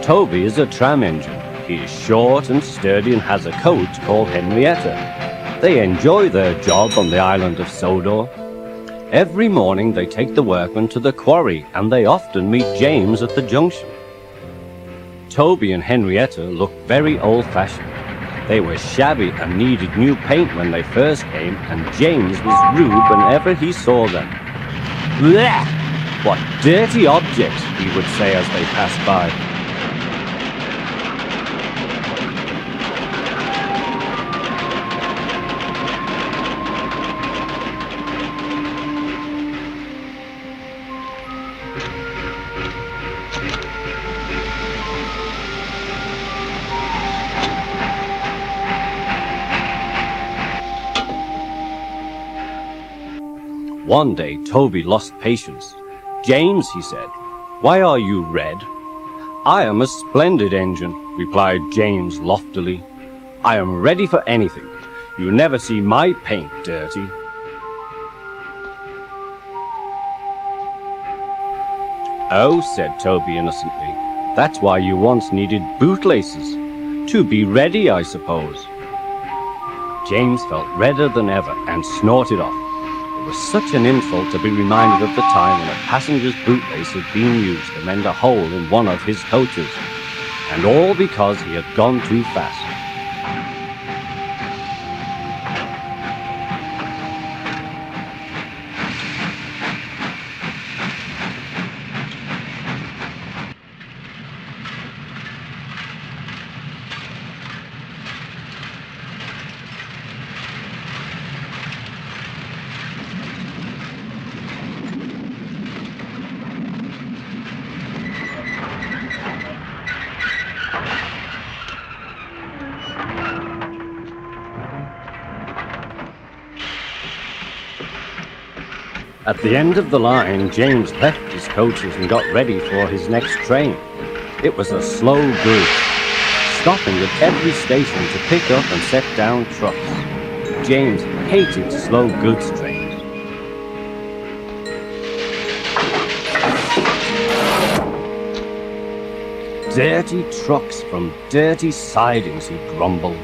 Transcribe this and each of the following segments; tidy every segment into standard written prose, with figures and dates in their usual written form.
Toby is a tram engine. He is short and sturdy and has a coach called Henrietta. They enjoy their job on the island of Sodor. Every morning they take the workmen to the quarry, and they often meet James at the junction. Toby and Henrietta looked very old-fashioned. They were shabby and needed new paint when they first came, and James was rude whenever he saw them. "Blech! What dirty objects," he would say as they passed by. One day, Toby lost patience. "James," he said, "why are you red?" "I am a splendid engine," replied James loftily. "I am ready for anything. You never see my paint dirty." "Oh," said Toby innocently, "that's why you once needed bootlaces. To be ready, I suppose." James felt redder than ever and snorted off. It was such an insult to be reminded of the time when a passenger's bootlace had been used to mend a hole in one of his coaches, and all because he had gone too fast. At the end of the line, James left his coaches and got ready for his next train. It was a slow goods, stopping at every station to pick up and set down trucks. James hated slow goods trains. "Dirty trucks from dirty sidings," he grumbled.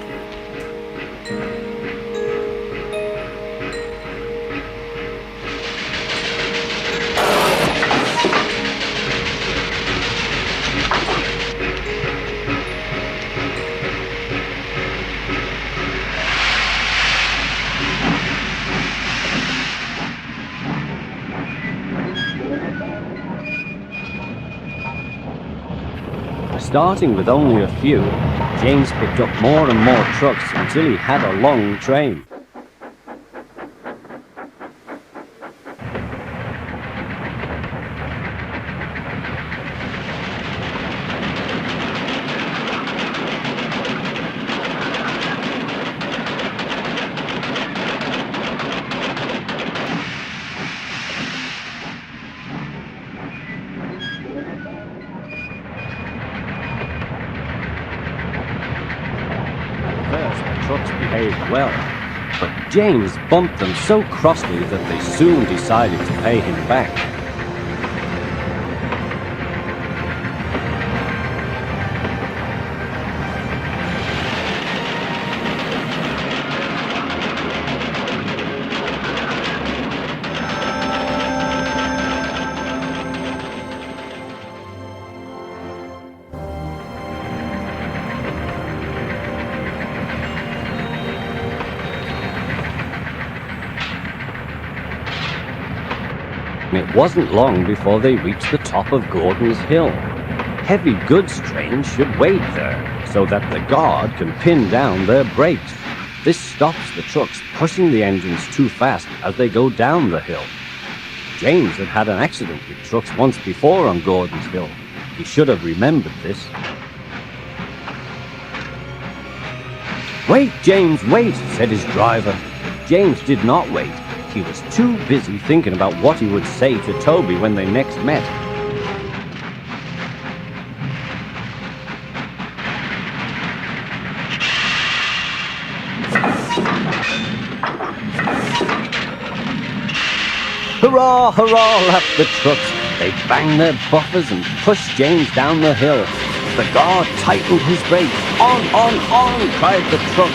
Starting with only a few, James picked up more and more trucks until he had a long train. Trucks behaved well, but James bumped them so crossly that they soon decided to pay him back. It wasn't long before they reached the top of Gordon's Hill. Heavy goods trains should wait there so that the guard can pin down their brakes. This stops the trucks pushing the engines too fast as they go down the hill. James had had an accident with trucks once before on Gordon's Hill. He should have remembered this. "Wait, James, wait," said his driver. James did not wait. He was too busy thinking about what he would say to Toby when they next met. "Hurrah, hurrah," laughed the trucks. They banged their buffers and pushed James down the hill. The guard tightened his brakes. On, cried the truck.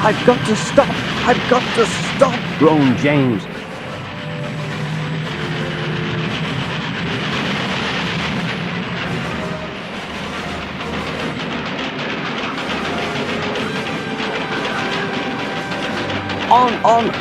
I've got to stop! I've got to stop! Groaned James. On!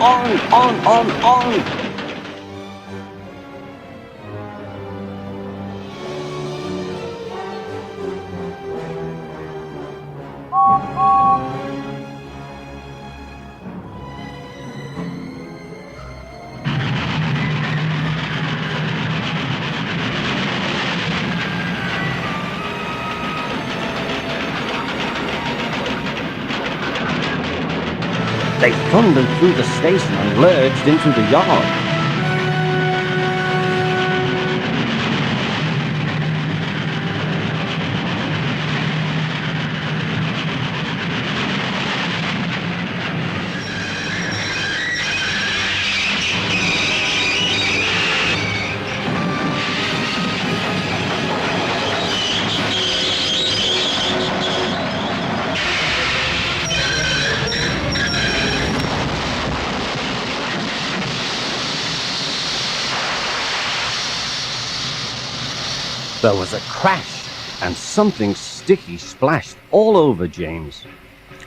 They thundered through the station and lurched into the yard. There was a crash, and something sticky splashed all over James.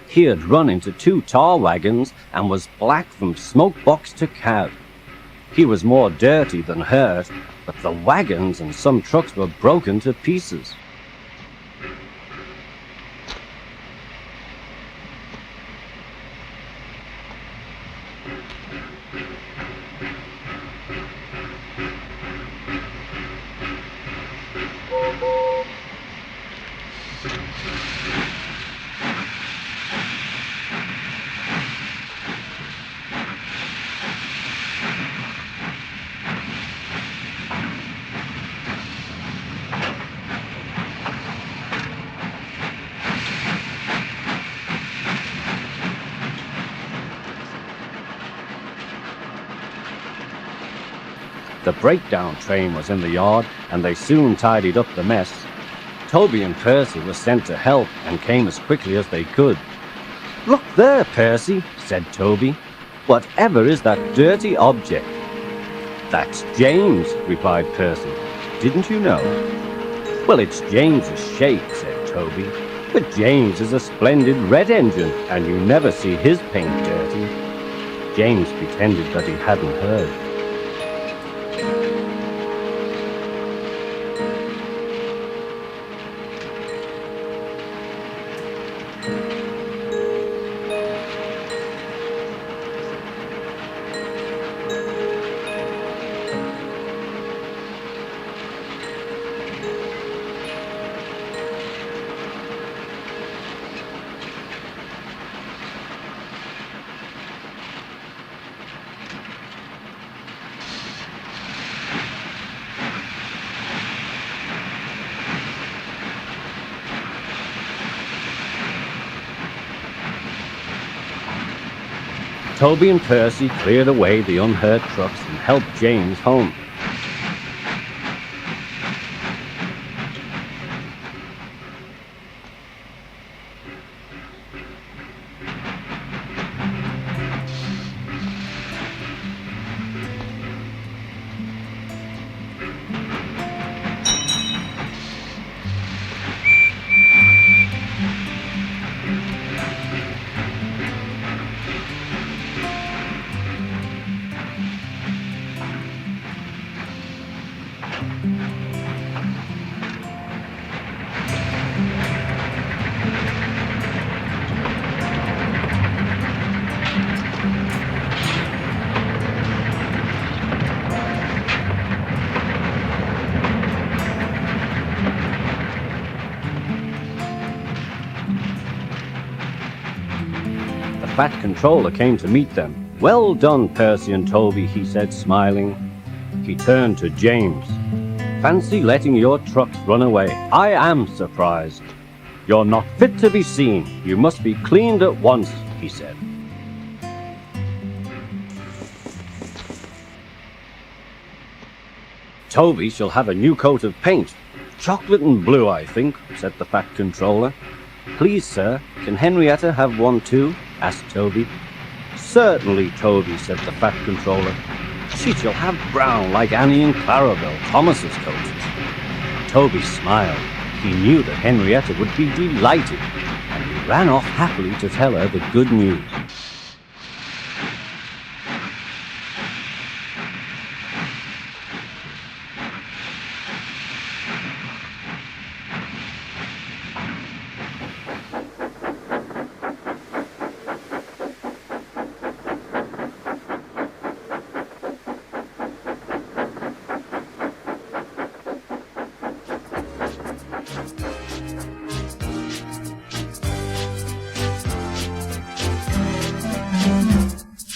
He had run into 2 tar wagons and was black from smoke box to cab. He was more dirty than hurt, but the wagons and some trucks were broken to pieces. The breakdown train was in the yard, and they soon tidied up the mess. Toby and Percy were sent to help and came as quickly as they could. "Look there, Percy," said Toby. "Whatever is that dirty object?" "That's James," replied Percy. "Didn't you know?" "Well, it's James's shape," said Toby. "But James is a splendid red engine, and you never see his paint dirty." James pretended that he hadn't heard. Toby and Percy cleared away the unhurt trucks and helped James home. The fat controller came to meet them. "Well done, Percy and Toby," he said, smiling. He turned to James. "Fancy letting your trucks run away. I am surprised. You're not fit to be seen. You must be cleaned at once," he said. Toby shall have a new coat of paint. Chocolate and blue, I think, said the Fat Controller. Please, sir, can Henrietta have one too? Asked Toby. Certainly, Toby, said the Fat Controller. She shall have brown like Annie and Clarabelle, Thomas's coats. Toby smiled. He knew that Henrietta would be delighted, and he ran off happily to tell her the good news.